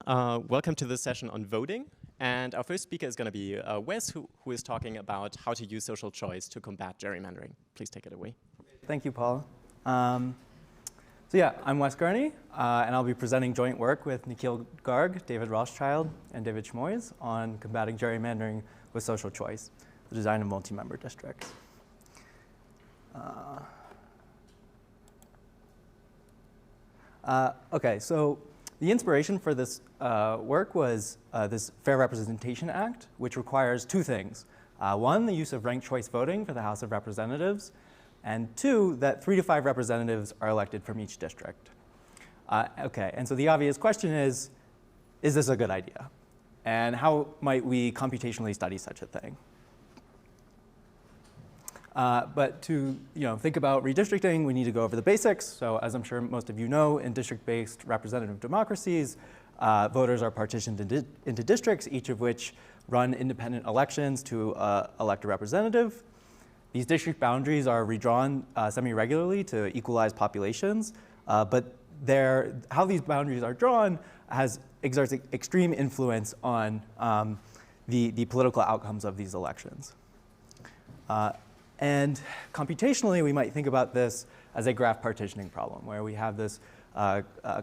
Welcome to this session on voting. And our first speaker is going to be Wes, who is talking about how to use social choice to combat gerrymandering. Please take it away. Thank you, Paul. So yeah, I'm Wes Gurnee, and I'll be presenting joint work with Nikhil, Garg, David Rothschild, and David Shmoys on combating gerrymandering with social choice, the design of multi-member districts. OK, so the inspiration for this work was this Fair Representation Act, which requires two things. One, the use of ranked choice voting for the House of Representatives, and two, that 3 to 5 representatives are elected from each district. OK, and so the obvious question is this a good idea? And how might we computationally study such a thing? But to think about redistricting, we need to go over the basics. So as I'm sure most of you know, in district-based representative democracies, voters are partitioned into districts, each of which run independent elections to elect a representative. These district boundaries are redrawn semi-regularly to equalize populations. But how these boundaries are drawn exerts extreme influence on the political outcomes of these elections. And computationally, we might think about this as a graph partitioning problem, where we have this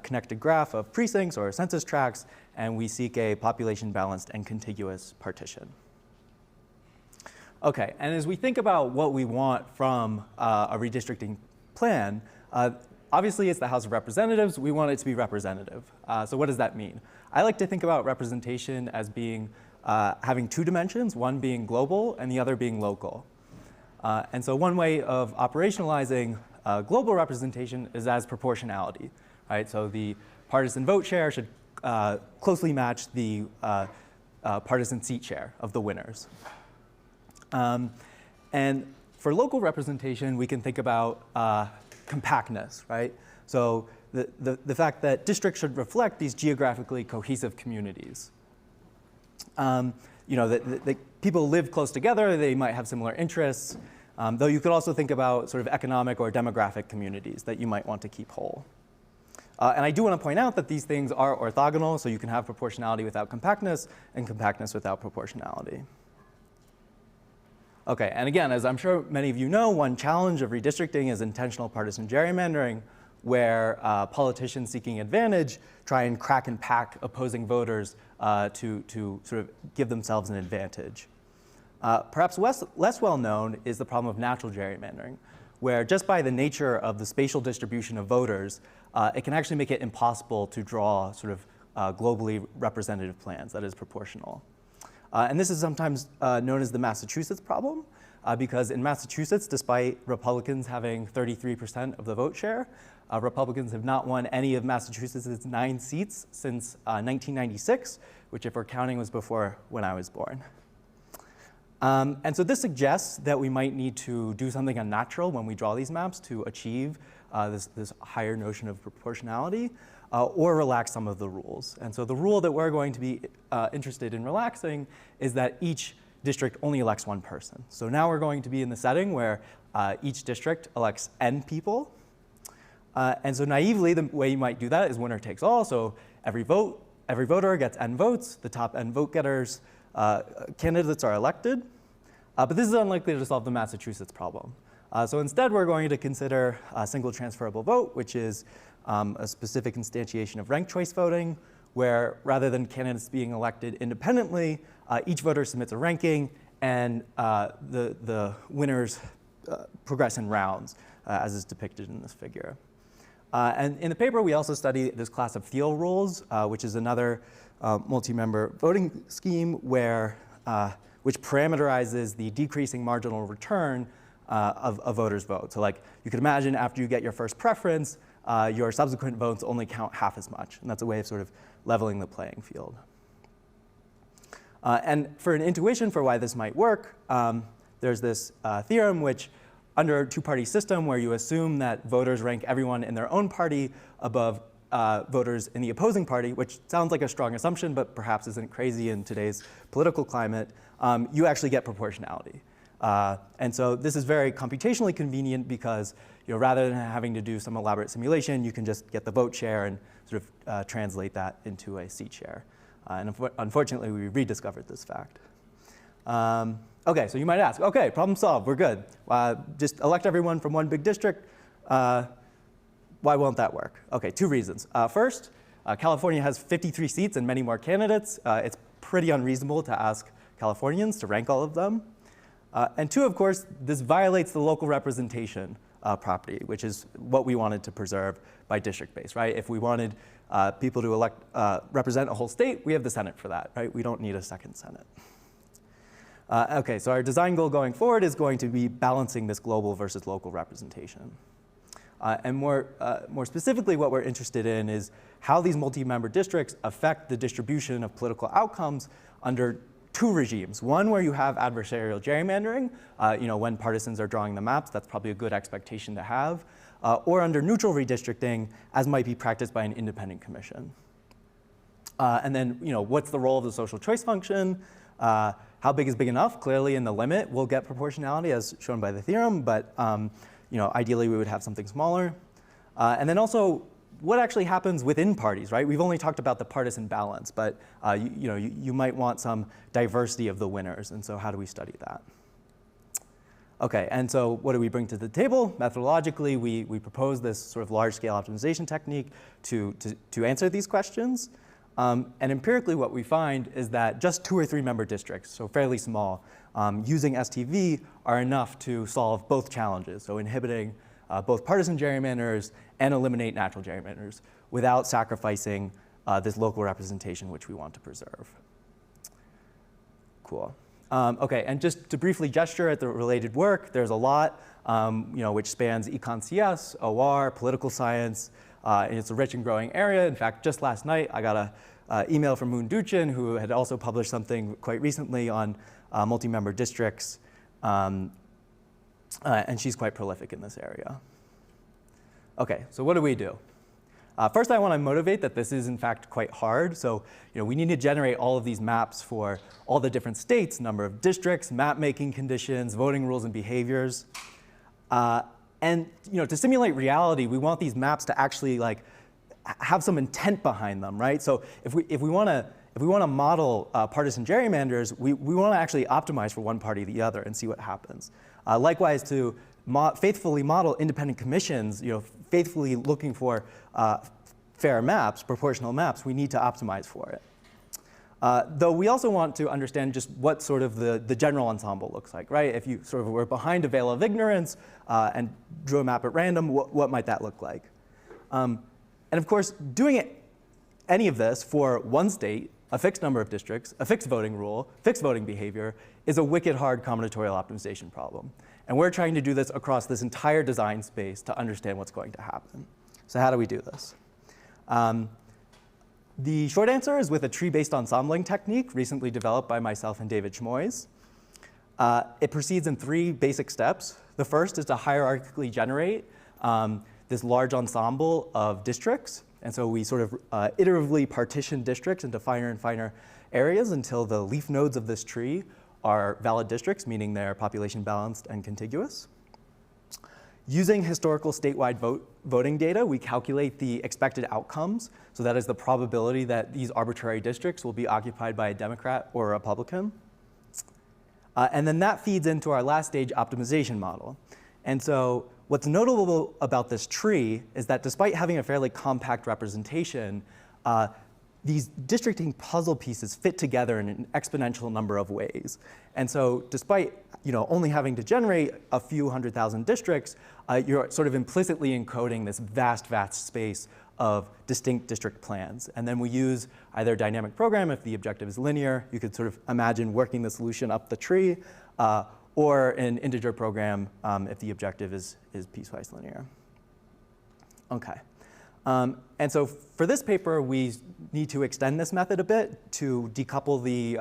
connected graph of precincts or census tracts, and we seek a population-balanced and contiguous partition. OK, and as we think about what we want from a redistricting plan, obviously it's the House of Representatives. We want it to be representative. So what does that mean? I like to think about representation as being having two dimensions, one being global and the other being local. And so one way of operationalizing global representation is as proportionality, right? So the partisan vote share should closely match the partisan seat share of the winners. And for local representation, we can think about compactness, right? So the fact that districts should reflect these geographically cohesive communities. That people live close together, they might have similar interests, though you could also think about sort of economic or demographic communities that you might want to keep whole. And I do want to point out that these things are orthogonal, so you can have proportionality without compactness and compactness without proportionality. OK, and again, as I'm sure many of you know, one challenge of redistricting is intentional partisan gerrymandering, where politicians seeking advantage try and crack and pack opposing voters to sort of give themselves an advantage. Perhaps less well known is the problem of natural gerrymandering, where just by the nature of the spatial distribution of voters, it can actually make it impossible to draw sort of globally representative plans that is proportional. And this is sometimes known as the Massachusetts problem, because in Massachusetts, despite Republicans having 33% of the vote share, Republicans have not won any of Massachusetts' 9 seats since 1996, which, if we're counting, was before when I was born. And so this suggests that we might need to do something unnatural when we draw these maps to achieve this higher notion of proportionality, or relax some of the rules. And so the rule that we're going to be interested in relaxing is that each district only elects one person. So now we're going to be in the setting where each district elects n people. And so naively, the way you might do that is winner takes all. So every voter gets n votes. The top n vote getters candidates are elected. But this is unlikely to solve the Massachusetts problem. So instead, we're going to consider a single transferable vote, which is a specific instantiation of ranked choice voting, where rather than candidates being elected independently, each voter submits a ranking, and the winners progress in rounds, as is depicted in this figure. And in the paper, we also study this class of Thiel rules, which is another multi-member voting scheme which parameterizes the decreasing marginal return of a voter's vote. So like you could imagine after you get your first preference, your subsequent votes only count half as much. And that's a way of sort of leveling the playing field. And for an intuition for why this might work, there's this theorem which, under a two-party system where you assume that voters rank everyone in their own party above voters in the opposing party, which sounds like a strong assumption, but perhaps isn't crazy in today's political climate, you actually get proportionality. And so this is very computationally convenient because rather than having to do some elaborate simulation, you can just get the vote share and sort of translate that into a seat share. And unfortunately, we rediscovered this fact. OK, so you might ask, OK, problem solved, we're good. Just elect everyone from one big district. Why won't that work? OK, 2 reasons. First, California has 53 seats and many more candidates. It's pretty unreasonable to ask Californians to rank all of them. And 2, of course, this violates the local representation property, which is what we wanted to preserve by district-based, right? If we wanted people to represent a whole state, we have the Senate for that, right? We don't need a second Senate. OK, so our design goal going forward is going to be balancing this global versus local representation. And more specifically, what we're interested in is how these multi-member districts affect the distribution of political outcomes under 2 regimes. One where you have adversarial gerrymandering, when partisans are drawing the maps, that's probably a good expectation to have, or under neutral redistricting, as might be practiced by an independent commission. And then, what's the role of the social choice function? How big is big enough? Clearly, in the limit, we'll get proportionality, as shown by the theorem, but ideally, we would have something smaller. And then also, what actually happens within parties, right? We've only talked about the partisan balance, but you might want some diversity of the winners, and so how do we study that? OK, and so what do we bring to the table? Methodologically, we propose this sort of large-scale optimization technique to answer these questions. And empirically, what we find is that just 2 or 3 member districts, so fairly small, using STV are enough to solve both challenges, so inhibiting both partisan gerrymanders and eliminate natural gerrymanders without sacrificing this local representation, which we want to preserve. Cool. OK, and just to briefly gesture at the related work, there's a lot, which spans econ CS, OR, political science. And it's a rich and growing area. In fact, just last night, I got an email from Moon Duchin, who had also published something quite recently on multi-member districts. And she's quite prolific in this area. OK, so what do we do? First, I want to motivate that this is, in fact, quite hard. So we need to generate all of these maps for all the different states, number of districts, map-making conditions, voting rules and behaviors. And to simulate reality, we want these maps to actually have some intent behind them, right? So if we want to model partisan gerrymanders, we want to actually optimize for one party or the other and see what happens. Likewise, to faithfully model independent commissions, faithfully looking for fair maps, proportional maps, we need to optimize for it. Though we also want to understand just what sort of the general ensemble looks like, right? If you sort of were behind a veil of ignorance and drew a map at random, what might that look like? And of course, doing any of this for one state, a fixed number of districts, a fixed voting rule, fixed voting behavior, is a wicked hard combinatorial optimization problem. And we're trying to do this across this entire design space to understand what's going to happen. So how do we do this? The short answer is with a tree-based ensembling technique recently developed by myself and David Shmoys. It proceeds in 3 basic steps. The first is to hierarchically generate this large ensemble of districts. And so we sort of iteratively partition districts into finer and finer areas until the leaf nodes of this tree are valid districts, meaning they're population balanced and contiguous. Using historical statewide voting data, we calculate the expected outcomes. So that is the probability that these arbitrary districts will be occupied by a Democrat or a Republican. And then that feeds into our last stage optimization model. And so what's notable about this tree is that despite having a fairly compact representation, these districting puzzle pieces fit together in an exponential number of ways. And so despite only having to generate a few 100,000 districts, you're sort of implicitly encoding this vast, vast space of distinct district plans. And then we use either a dynamic program if the objective is linear. You could sort of imagine working the solution up the tree, or an integer program if the objective is piecewise linear. OK. And so for this paper, we need to extend this method a bit to decouple the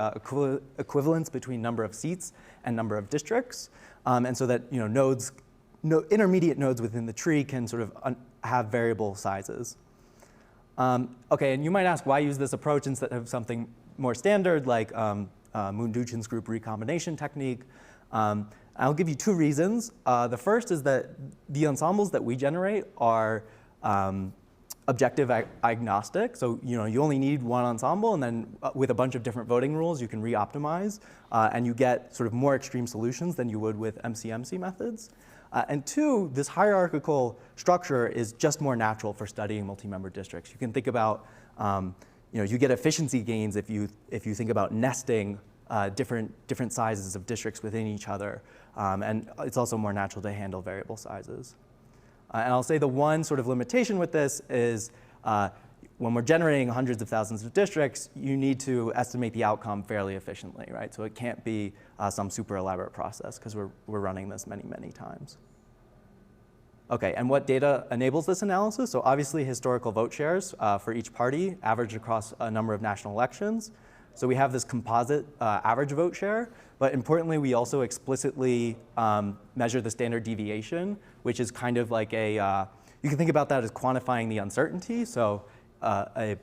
equivalence between number of seats and number of districts, and so that intermediate nodes within the tree can sort of have variable sizes. OK, and you might ask, why use this approach instead of something more standard like Moon Duchin's group recombination technique? I'll give you two reasons. The first is that the ensembles that we generate are objective agnostic. So you only need one ensemble, and then with a bunch of different voting rules, you can re-optimize, and you get sort of more extreme solutions than you would with MC-MC methods. And two, this hierarchical structure is just more natural for studying multi-member districts. You can think about, you get efficiency gains if you think about nesting different sizes of districts within each other. And it's also more natural to handle variable sizes. And I'll say the one sort of limitation with this is when we're generating hundreds of thousands of districts, you need to estimate the outcome fairly efficiently, right? So it can't be some super elaborate process because we're running this many, many times. Okay, and what data enables this analysis? So obviously historical vote shares for each party averaged across a number of national elections. So we have this composite average vote share, but importantly, we also explicitly measure the standard deviation, which is kind of like a, you can think about that as quantifying the uncertainty. So right,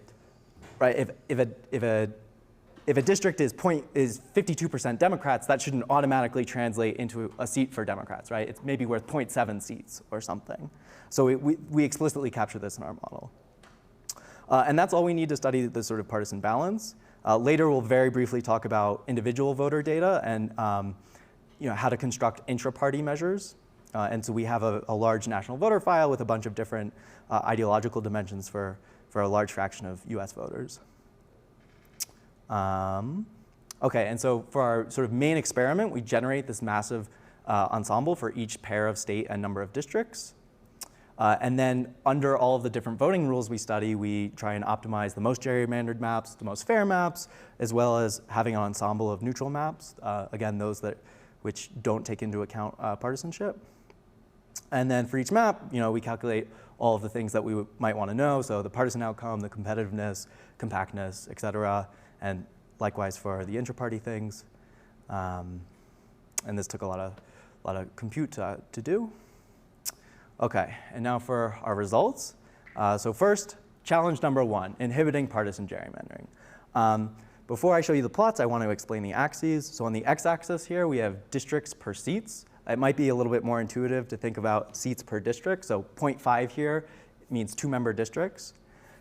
if a district is 52% Democrats, that shouldn't automatically translate into a seat for Democrats, right? It's maybe worth 0.7 seats or something. So we explicitly capture this in our model. And that's all we need to study the sort of partisan balance. Later, we'll very briefly talk about individual voter data and how to construct intra-party measures. And so we have a large national voter file with a bunch of different ideological dimensions for a large fraction of US voters. Okay, and so for our sort of main experiment, we generate this massive ensemble for each pair of state and number of districts. And then under all of the different voting rules we study, we try and optimize the most gerrymandered maps, the most fair maps, as well as having an ensemble of neutral maps, again, those which don't take into account partisanship. And then for each map, we calculate all of the things that we might want to know, so the partisan outcome, the competitiveness, compactness, et cetera, and likewise for the intra-party things. And this took a lot of compute to do. Okay, and now for our results. So first, challenge number one, inhibiting partisan gerrymandering. Before I show you the plots, I want to explain the axes. So on the x-axis here, we have districts per seats. It might be a little bit more intuitive to think about seats per district. So 0.5 here means 2-member districts.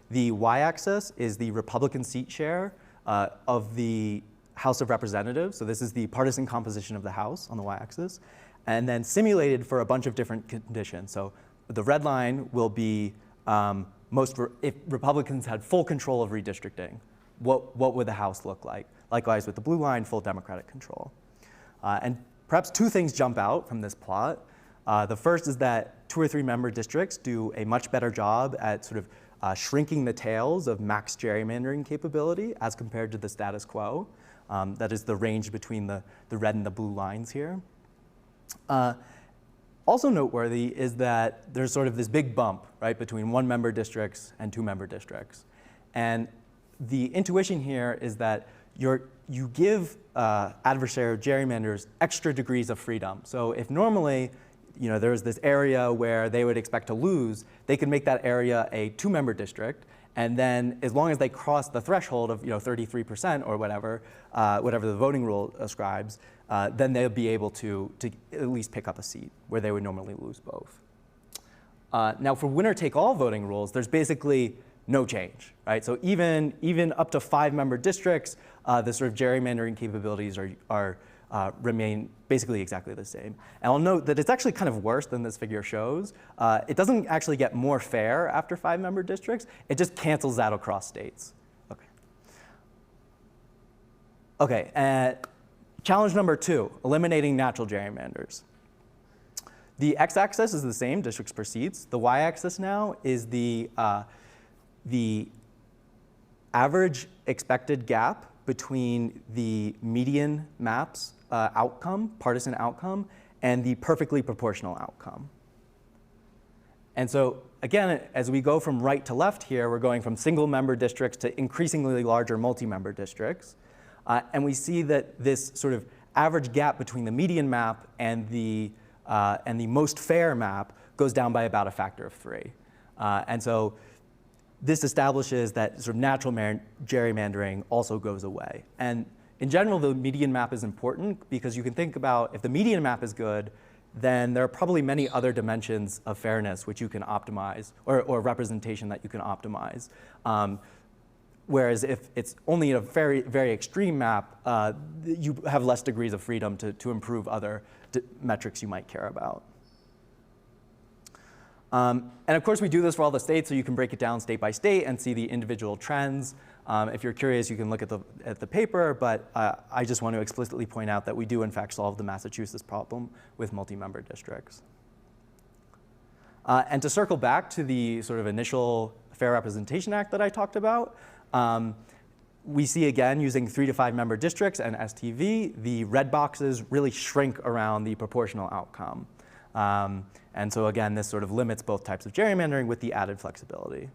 The y-axis is the Republican seat share of the House of Representatives. So this is the partisan composition of the House on the y-axis. And then simulated for a bunch of different conditions. So the red line will be if Republicans had full control of redistricting, what would the House look like? Likewise with the blue line, full Democratic control. And perhaps two things jump out from this plot. The first is that 2 or 3 member districts do a much better job at sort of shrinking the tails of max gerrymandering capability as compared to the status quo. That is the range between the red and the blue lines here. Also noteworthy is that there's sort of this big bump, right, between 1-member districts and 2-member districts. And the intuition here is that you give adversarial gerrymanders extra degrees of freedom. So if normally there's this area where they would expect to lose, they could make that area a 2-member district. And then as long as they cross the threshold of 33% or whatever the voting rule ascribes, then they'll be able to at least pick up a seat where they would normally lose both. Now for winner-take-all voting rules, there's basically no change, right? So even up to 5-member districts, the sort of gerrymandering capabilities remain basically exactly the same. And I'll note that it's actually kind of worse than this figure shows. It doesn't actually get more fair after 5-member districts. It just cancels out across states. Okay, challenge number 2, eliminating natural gerrymanders. The x-axis is the same, districts per seats. The y-axis now is the average expected gap between the median maps partisan outcome, and the perfectly proportional outcome. And so again, as we go from right to left here, we're going from single-member districts to increasingly larger multi-member districts. And we see that this sort of average gap between the median map and the most fair map goes down by about a factor of 3. And so this establishes that sort of natural gerrymandering also goes away. And in general, the median map is important because you can think about if the median map is good, then there are probably many other dimensions of fairness which you can optimize, or representation that you can optimize. Whereas if it's only a very, very extreme map, you have less degrees of freedom to improve other metrics you might care about. And of course, we do this for all the states, so you can break it down state by state and see the individual trends. If you're curious, you can look at the paper, but I just want to explicitly point out that we do, in fact, solve the Massachusetts problem with multi-member districts. And to circle back to the sort of initial Fair Representation Act that I talked about, we see, again, using 3 to 5 member districts and STV, the red boxes really shrink around the proportional outcome. And so, again, this sort of limits both types of gerrymandering with the added flexibility.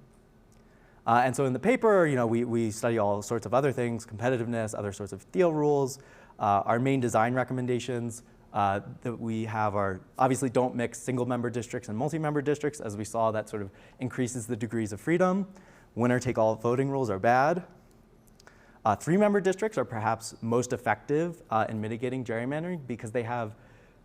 And so in the paper, we study all sorts of other things, competitiveness, other sorts of Thiel rules. Our main design recommendations that we have are obviously don't mix single-member districts and multi-member districts. As we saw, that sort of increases the degrees of freedom. Winner-take-all voting rules are bad. 3-member districts are perhaps most effective in mitigating gerrymandering because they have,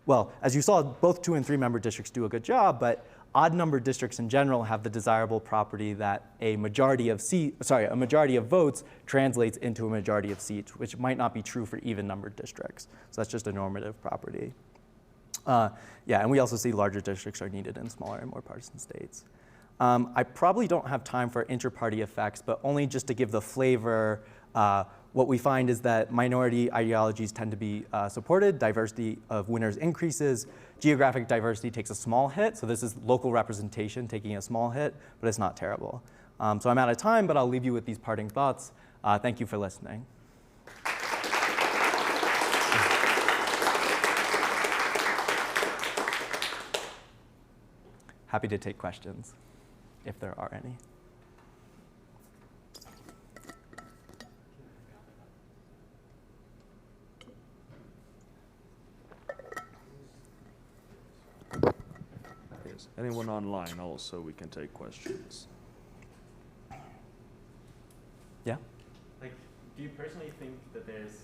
well, as you saw, both 2- and 3-member districts do a good job, but odd-number districts in general have the desirable property that a majority of votes translates into a majority of seats, which might not be true for even-numbered districts. So that's just a normative property. Yeah, and we also see larger districts are needed in smaller and more partisan states. I probably don't have time for inter-party effects, but only just to give the flavor. What we find is that minority ideologies tend to be supported, diversity of winners increases, geographic diversity takes a small hit, so this is local representation taking a small hit, but it's not terrible. So I'm out of time, but I'll leave you with these parting thoughts. Thank you for listening. Happy to take questions, if there are any. Anyone online also, we can take questions. Yeah? Like, do you personally think that there's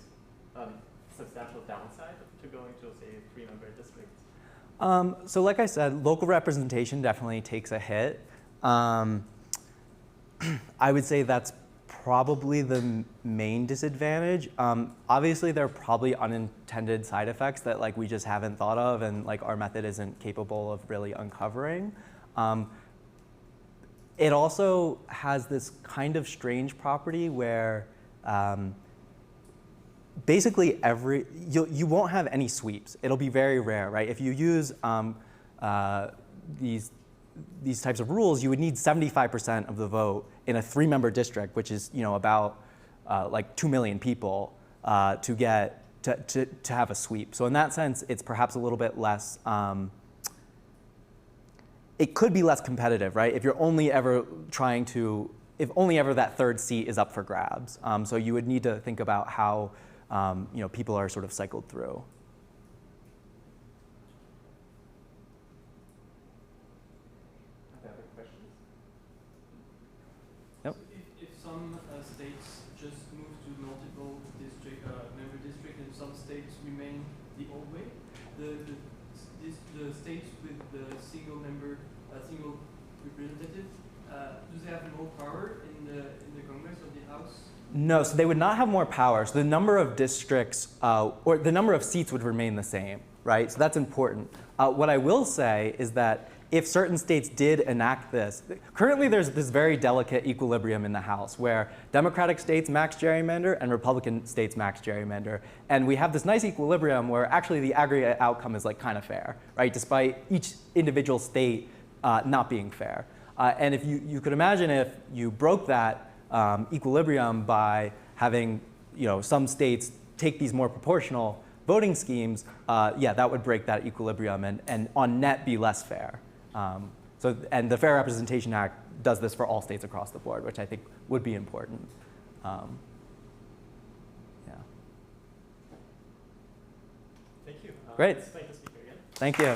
substantial downside to going to, say, 3-member districts? So like I said, local representation definitely takes a hit. I would say that's probably the main disadvantage. Obviously, there are probably unintended side effects that we just haven't thought of and our method isn't capable of really uncovering. It also has this kind of strange property where basically you won't have any sweeps. It'll be very rare, right? If you use these types of rules, you would need 75% of the vote in a 3-member district, which is about 2 million people to have a sweep. So in that sense, it's perhaps a little bit less. It could be less competitive, right? If you're only ever if only ever that 3rd seat is up for grabs. So you would need to think about how people are sort of cycled through. If some states just move to multiple member district and some states remain the old way, the states with the single representative, do they have more power in the Congress or the House? No, so they would not have more power. So the number of districts or the number of seats would remain the same, right? So that's important. What I will say is that if certain states did enact this, currently there's this very delicate equilibrium in the House where Democratic states max gerrymander and Republican states max gerrymander. And we have this nice equilibrium where actually the aggregate outcome is kind of fair, right? Despite each individual state not being fair. And if you could imagine if you broke that equilibrium by having some states take these more proportional voting schemes, yeah, that would break that equilibrium and on net be less fair. And the Fair Representation Act does this for all states across the board, which I think would be important. Yeah. Thank you. Great. Let's thank the speaker again. Thank you.